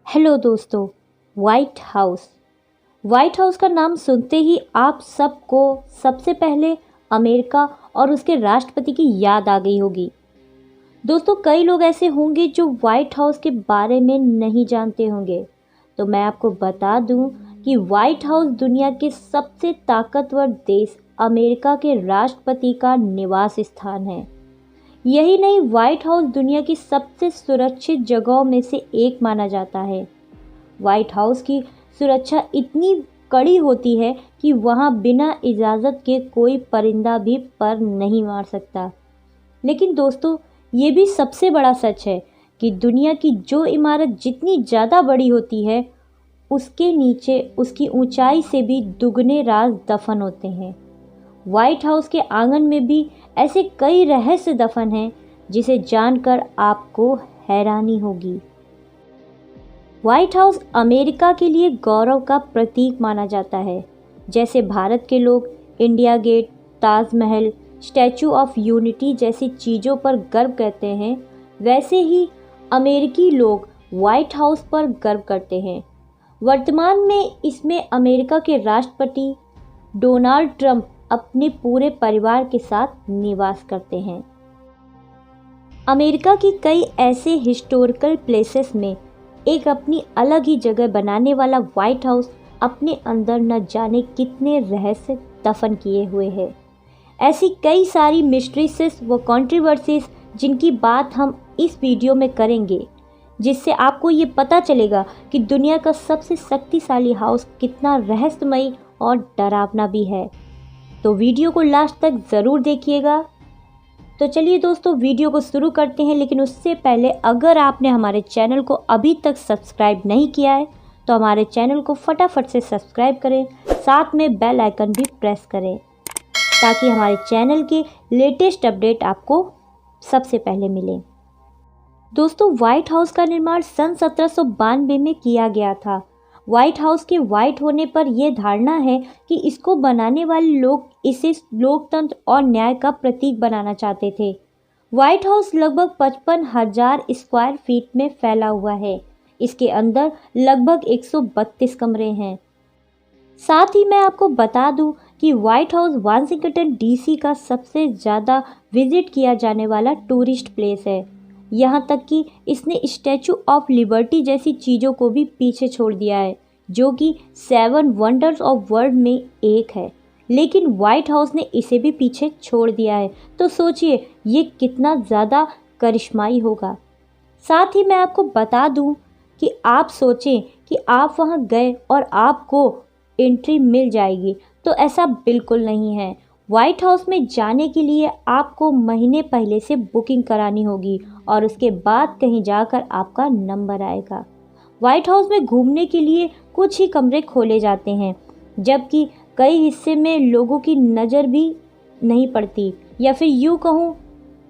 Hello दोस्तों। White house का नाम सुनते ही आप सबको सबसे पहले अमेरिका और उसके राष्ट्रपति की याद आ गई होगी। दोस्तों, कई लोग ऐसे होंगे जो व्हाइट हाउस के बारे में नहीं जानते होंगे, तो मैं आपको बता दूं कि व्हाइट हाउस दुनिया के सबसे ताकतवर देश अमेरिका के राष्ट्रपति का निवास स्थान है। यही नहीं, व्हाइट हाउस दुनिया की सबसे सुरक्षित जगहों में से एक माना जाता है। व्हाइट हाउस की सुरक्षा इतनी कड़ी होती है कि वहां बिना इजाज़त के कोई परिंदा भी पर नहीं मार सकता। लेकिन दोस्तों, ये भी सबसे बड़ा सच है कि दुनिया की जो इमारत जितनी ज़्यादा बड़ी होती है, उसके नीचे उसकी ऊंचाई से भी दुगने राज दफन होते हैं। व्हाइट हाउस के आंगन में भी ऐसे कई रहस्य दफन हैं जिसे जानकर आपको हैरानी होगी। व्हाइट हाउस अमेरिका के लिए गौरव का प्रतीक माना जाता है। जैसे भारत के लोग India Gate, Taj Mahal, Statue of Unity जैसी चीज़ों पर गर्व करते हैं, वैसे ही अमेरिकी लोग व्हाइट हाउस पर गर्व करते हैं। वर्तमान में इसमें अमेरिका के राष्ट्रपति डोनाल्ड ट्रंप अपने पूरे परिवार के साथ निवास करते हैं। अमेरिका की कई ऐसे हिस्टोरिकल प्लेसेस में एक अपनी अलग ही जगह बनाने वाला व्हाइट हाउस अपने अंदर न जाने कितने रहस्य दफन किए हुए है। ऐसी कई सारी मिस्ट्रीज व कंट्रोवर्सीज जिनकी बात हम इस वीडियो में करेंगे, जिससे आपको ये पता चलेगा कि दुनिया का सबसे शक्तिशाली हाउस कितना रहस्यमयी और डरावना भी है। तो वीडियो को लास्ट तक ज़रूर देखिएगा। तो चलिए दोस्तों, वीडियो को शुरू करते हैं। लेकिन उससे पहले अगर आपने हमारे चैनल को अभी तक सब्सक्राइब नहीं किया है तो हमारे चैनल को फटाफट से सब्सक्राइब करें, साथ में बेल आइकन भी प्रेस करें ताकि हमारे चैनल के लेटेस्ट अपडेट आपको सबसे पहले मिले। दोस्तों, व्हाइट हाउस का निर्माण सन 1792 में किया गया था। व्हाइट हाउस के व्हाइट होने पर यह धारणा है कि इसको बनाने वाले लोग इसे लोकतंत्र और न्याय का प्रतीक बनाना चाहते थे। व्हाइट हाउस लगभग 55,000 स्क्वायर फीट में फैला हुआ है। इसके अंदर लगभग 132 कमरे हैं। साथ ही मैं आपको बता दूं कि व्हाइट हाउस वाशिंगटन डीसी का सबसे ज़्यादा विजिट किया जाने वाला टूरिस्ट प्लेस है। यहाँ तक कि इसने स्टैचू ऑफ लिबर्टी जैसी चीज़ों को भी पीछे छोड़ दिया है, जो कि 7 वंडर्स ऑफ वर्ल्ड में एक है। लेकिन व्हाइट हाउस ने इसे भी पीछे छोड़ दिया है, तो सोचिए ये कितना ज़्यादा करिश्माई होगा। साथ ही मैं आपको बता दूं कि आप सोचें कि आप वहां गए और आपको एंट्री मिल जाएगी, तो ऐसा बिल्कुल नहीं है। व्हाइट हाउस में जाने के लिए आपको महीने पहले से बुकिंग करानी होगी और उसके बाद कहीं जाकर आपका नंबर आएगा। व्हाइट हाउस में घूमने के लिए कुछ ही कमरे खोले जाते हैं, जबकि कई हिस्से में लोगों की नज़र भी नहीं पड़ती, या फिर यूँ कहूँ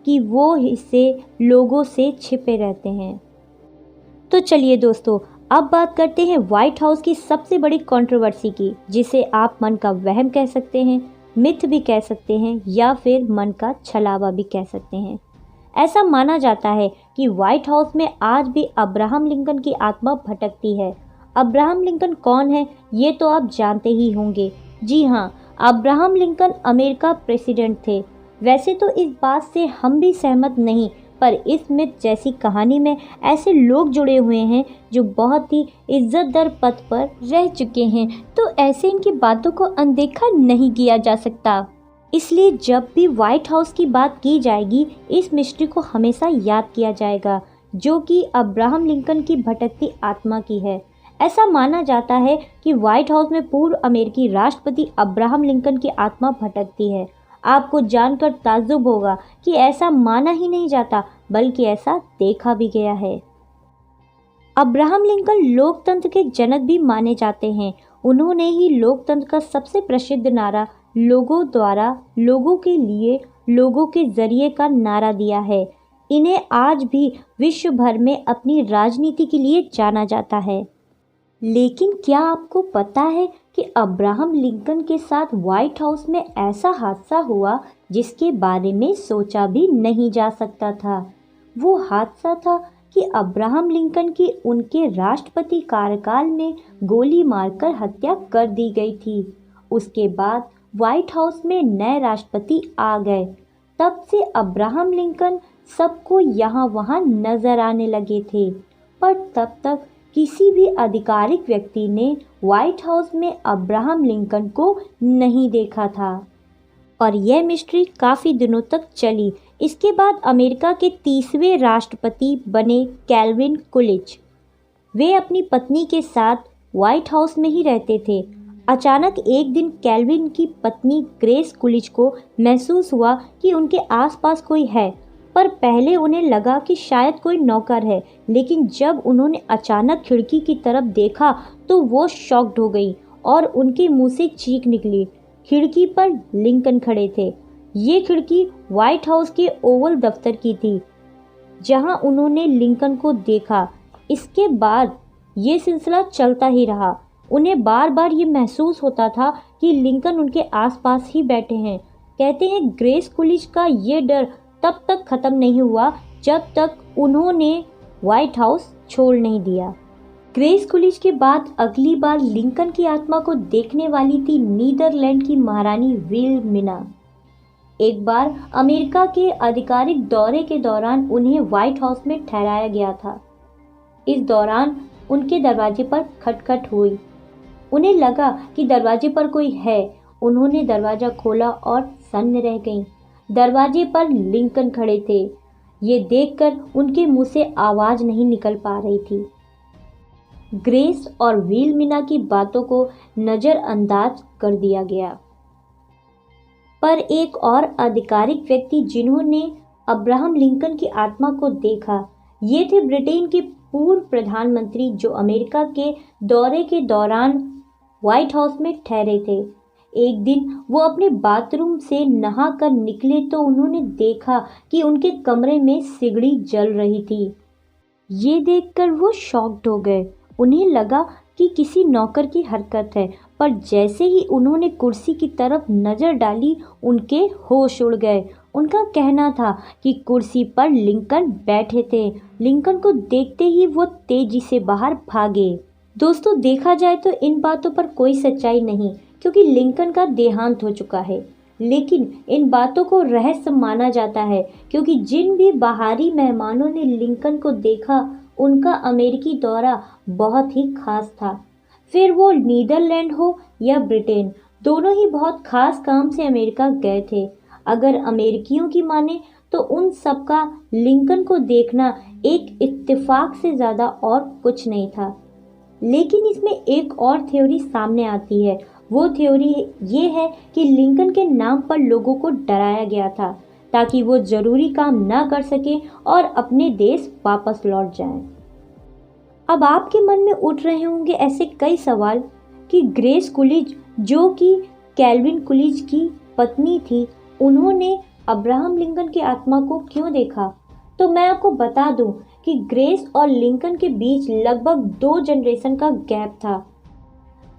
कि वो हिस्से लोगों से छिपे रहते हैं। तो चलिए दोस्तों, अब बात करते हैं व्हाइट हाउस की सबसे बड़ी कंट्रोवर्सी की, जिसे आप मन का वहम कह सकते हैं, मिथ भी कह सकते हैं, या फिर मन का छलावा भी कह सकते हैं। ऐसा माना जाता है कि व्हाइट हाउस में आज भी अब्राहम लिंकन की आत्मा भटकती है। अब्राहम लिंकन कौन है, ये तो आप जानते ही होंगे। जी हाँ, अब्राहम लिंकन अमेरिका प्रेसिडेंट थे। वैसे तो इस बात से हम भी सहमत नहीं, पर इस मिथ जैसी कहानी में ऐसे लोग जुड़े हुए हैं जो बहुत ही इज्जतदार पद पर रह चुके हैं, तो ऐसे इनकी बातों को अनदेखा नहीं किया जा सकता। इसलिए जब भी व्हाइट हाउस की बात की जाएगी, इस मिस्ट्री को हमेशा याद किया जाएगा, जो कि अब्राहम लिंकन की भटकती आत्मा की है। ऐसा माना जाता है कि व्हाइट हाउस में पूर्व अमेरिकी राष्ट्रपति अब्राहम लिंकन की आत्मा भटकती है। आपको जानकर ताज्जुब होगा कि ऐसा माना ही नहीं जाता, बल्कि ऐसा देखा भी गया है। अब्राहम लिंकन लोकतंत्र के जनक भी माने जाते हैं। उन्होंने ही लोकतंत्र का सबसे प्रसिद्ध नारा लोगों द्वारा लोगों के लिए लोगों के जरिए का नारा दिया है। इन्हें आज भी विश्व भर में अपनी राजनीति के लिए जाना जाता है। लेकिन क्या आपको पता है कि अब्राहम लिंकन के साथ व्हाइट हाउस में ऐसा हादसा हुआ जिसके बारे में सोचा भी नहीं जा सकता था। वो हादसा था कि अब्राहम लिंकन की उनके राष्ट्रपति कार्यकाल में गोली मारकर हत्या कर दी गई थी। उसके बाद व्हाइट हाउस में नए राष्ट्रपति आ गए। तब से अब्राहम लिंकन सबको यहाँ वहाँ नजर आने लगे थे, पर तब तक किसी भी आधिकारिक व्यक्ति ने व्हाइट हाउस में अब्राहम लिंकन को नहीं देखा था। और यह मिस्ट्री काफ़ी दिनों तक चली। इसके बाद अमेरिका के 30वें राष्ट्रपति बने कैल्विन कुलिच। वे अपनी पत्नी के साथ व्हाइट हाउस में ही रहते थे। अचानक एक दिन कैल्विन की पत्नी ग्रेस कुलिच को महसूस हुआ कि उनके आसपास कोई है, पर पहले उन्हें लगा कि शायद कोई नौकर है, लेकिन जब उन्होंने अचानक खिड़की की तरफ देखा तो वो शॉक्ड हो गई और उनके मुंह से चीख निकली। खिड़की पर लिंकन खड़े थे। ये खिड़की व्हाइट हाउस के ओवल दफ्तर की थी, जहां उन्होंने लिंकन को देखा। इसके बाद ये सिलसिला चलता ही रहा। उन्हें बार बार ये महसूस होता था कि लिंकन उनके आसपास ही बैठे हैं। कहते हैं ग्रेस कुलिच का ये डर तब तक ख़त्म नहीं हुआ जब तक उन्होंने व्हाइट हाउस छोड़ नहीं दिया। ग्रेस कुलिच के बाद अगली बार लिंकन की आत्मा को देखने वाली थी नीदरलैंड की महारानी विल्हेमिना। एक बार अमेरिका के आधिकारिक दौरे के दौरान उन्हें व्हाइट हाउस में ठहराया गया था। इस दौरान उनके दरवाजे पर खटखट हुई। उन्हें लगा कि दरवाजे पर कोई है। उन्होंने दरवाज़ा खोला और सन्न रह गईं। दरवाजे पर लिंकन खड़े थे। ये देखकर उनके मुंह से आवाज़ नहीं निकल पा रही थी। ग्रेस और विल्हेमिना की बातों को नज़रअंदाज कर दिया गया, पर एक और आधिकारिक व्यक्ति जिन्होंने अब्राहम लिंकन की आत्मा को देखा, ये थे ब्रिटेन के पूर्व प्रधानमंत्री जो अमेरिका के दौरे के दौरान व्हाइट हाउस में ठहरे थे। एक दिन वो अपने बाथरूम से नहाकर निकले तो उन्होंने देखा कि उनके कमरे में सिगड़ी जल रही थी। ये देखकर वो शॉक्ड हो गए। उन्हें लगा कि किसी नौकर की हरकत है, पर जैसे ही उन्होंने कुर्सी की तरफ नज़र डाली उनके होश उड़ गए। उनका कहना था कि कुर्सी पर लिंकन बैठे थे। लिंकन को देखते ही वो तेजी से बाहर भागे। दोस्तों, देखा जाए तो इन बातों पर कोई सच्चाई नहीं, क्योंकि लिंकन का देहांत हो चुका है। लेकिन इन बातों को रहस्य माना जाता है, क्योंकि जिन भी बाहरी मेहमानों ने लिंकन को देखा उनका अमेरिकी दौरा बहुत ही खास था। फिर वो नीदरलैंड हो या ब्रिटेन, दोनों ही बहुत खास काम से अमेरिका गए थे। अगर अमेरिकियों की माने तो उन सबका लिंकन को देखना एक इत्तेफाक से ज़्यादा और कुछ नहीं था। लेकिन इसमें एक और थ्योरी सामने आती है। वो थ्योरी ये है कि लिंकन के नाम पर लोगों को डराया गया था ताकि वो ज़रूरी काम ना कर सके और अपने देश वापस लौट जाएं। अब आपके मन में उठ रहे होंगे ऐसे कई सवाल कि ग्रेस कुलिच, जो कि कैल्विन कुलिच की पत्नी थी, उन्होंने अब्राहम लिंकन की आत्मा को क्यों देखा? तो मैं आपको बता दूं कि ग्रेस और लिंकन के बीच लगभग 2 जनरेशन का गैप था।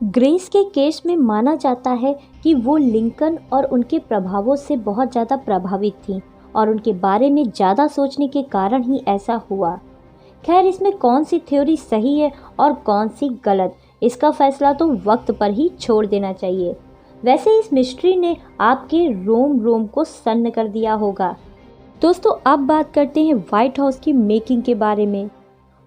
ग्रेस के केस में माना जाता है कि वो लिंकन और उनके प्रभावों से बहुत ज़्यादा प्रभावित थी और उनके बारे में ज़्यादा सोचने के कारण ही ऐसा हुआ। खैर, इसमें कौन सी थ्योरी सही है और कौन सी गलत, इसका फैसला तो वक्त पर ही छोड़ देना चाहिए। वैसे इस मिस्ट्री ने आपके रोम रोम को सन्न कर दिया होगा। दोस्तों, अब बात करते हैं व्हाइट हाउस की मेकिंग के बारे में।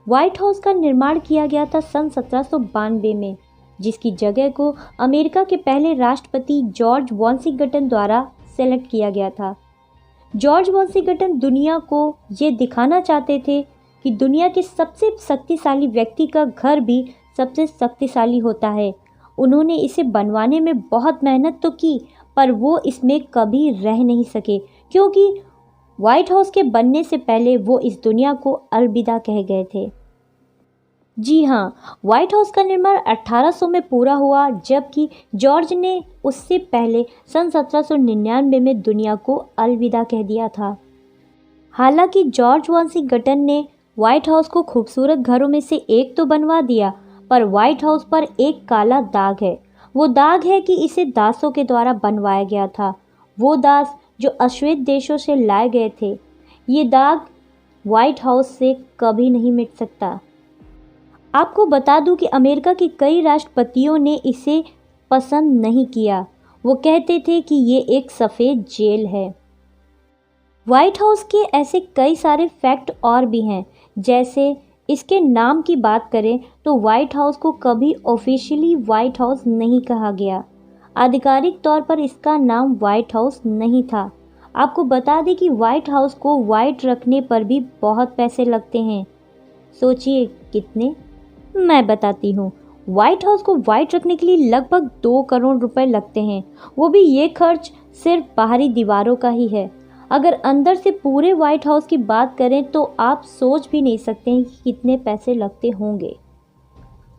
व्हाइट हाउस का निर्माण किया गया था सन 1792 में, जिसकी जगह को अमेरिका के पहले राष्ट्रपति जॉर्ज वॉशिंगटन द्वारा सेलेक्ट किया गया था। जॉर्ज वॉशिंगटन दुनिया को ये दिखाना चाहते थे कि दुनिया के सबसे शक्तिशाली व्यक्ति का घर भी सबसे शक्तिशाली होता है। उन्होंने इसे बनवाने में बहुत मेहनत तो की, पर वो इसमें कभी रह नहीं सके, क्योंकि व्हाइट हाउस के बनने से पहले वो इस दुनिया को अलविदा कह गए थे। जी हाँ, व्हाइट हाउस का निर्माण 1800 में पूरा हुआ, जबकि जॉर्ज ने उससे पहले सन 1799 में दुनिया को अलविदा कह दिया था। हालांकि जॉर्ज वॉशिंगटन ने व्हाइट हाउस को खूबसूरत घरों में से एक तो बनवा दिया, पर व्हाइट हाउस पर एक काला दाग है। वो दाग है कि इसे दासों के द्वारा बनवाया गया था, वो दास जो अश्वेत देशों से लाए गए थे। ये दाग व्हाइट हाउस से कभी नहीं मिट सकता। आपको बता दूं कि अमेरिका के कई राष्ट्रपतियों ने इसे पसंद नहीं किया। वो कहते थे कि ये एक सफ़ेद जेल है। व्हाइट हाउस के ऐसे कई सारे फैक्ट और भी हैं, जैसे इसके नाम की बात करें तो व्हाइट हाउस को कभी ऑफिशियली व्हाइट हाउस नहीं कहा गया। आधिकारिक तौर पर इसका नाम व्हाइट हाउस नहीं था। आपको बता दें कि व्हाइट हाउस को व्हाइट रखने पर भी बहुत पैसे लगते हैं। सोचिए कितने, मैं बताती हूँ। व्हाइट हाउस को व्हाइट रखने के लिए लगभग 2 करोड़ रुपए लगते हैं। वो भी ये खर्च सिर्फ बाहरी दीवारों का ही है। अगर अंदर से पूरे व्हाइट हाउस की बात करें तो आप सोच भी नहीं सकते हैं कि कितने पैसे लगते होंगे।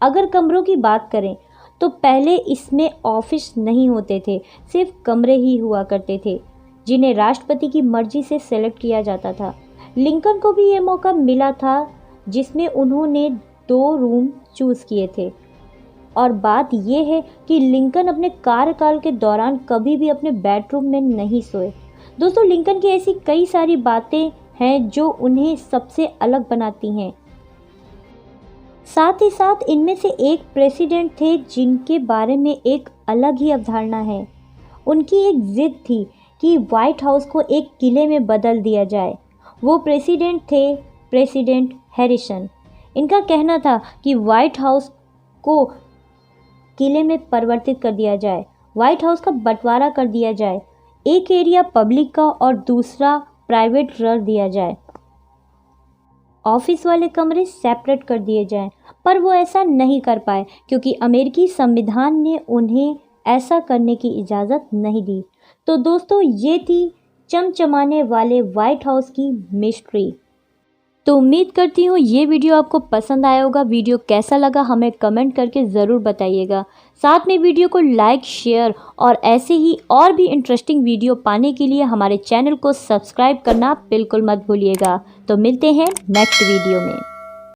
अगर कमरों की बात करें तो पहले इसमें ऑफिस नहीं होते थे, सिर्फ कमरे ही हुआ करते थे जिन्हें राष्ट्रपति की मर्जी से सेलेक्ट किया जाता था। लिंकन को भी ये मौका मिला था जिसमें उन्होंने 2 रूम चूज़ किए थे। और बात यह है कि लिंकन अपने कार्यकाल के दौरान कभी भी अपने बेडरूम में नहीं सोए। दोस्तों, लिंकन की ऐसी कई सारी बातें हैं जो उन्हें सबसे अलग बनाती हैं। साथ ही साथ इनमें से एक प्रेसिडेंट थे जिनके बारे में एक अलग ही अवधारणा है। उनकी एक जिद थी कि व्हाइट हाउस को एक किले में बदल दिया जाए। वो प्रेसिडेंट थे प्रेसिडेंट हैरिसन। इनका कहना था कि व्हाइट हाउस को किले में परिवर्तित कर दिया जाए, व्हाइट हाउस का बंटवारा कर दिया जाए, एक एरिया पब्लिक का और दूसरा प्राइवेट रख दिया जाए, ऑफिस वाले कमरे सेपरेट कर दिए जाएं। पर वो ऐसा नहीं कर पाए क्योंकि अमेरिकी संविधान ने उन्हें ऐसा करने की इजाज़त नहीं दी। तो दोस्तों, ये थी चमचमाने वाले व्हाइट हाउस की मिस्ट्री। तो उम्मीद करती हूँ ये वीडियो आपको पसंद आया होगा। वीडियो कैसा लगा हमें कमेंट करके ज़रूर बताइएगा। साथ में वीडियो को लाइक, शेयर और ऐसे ही और भी इंटरेस्टिंग वीडियो पाने के लिए हमारे चैनल को सब्सक्राइब करना बिल्कुल मत भूलिएगा। तो मिलते हैं नेक्स्ट वीडियो में।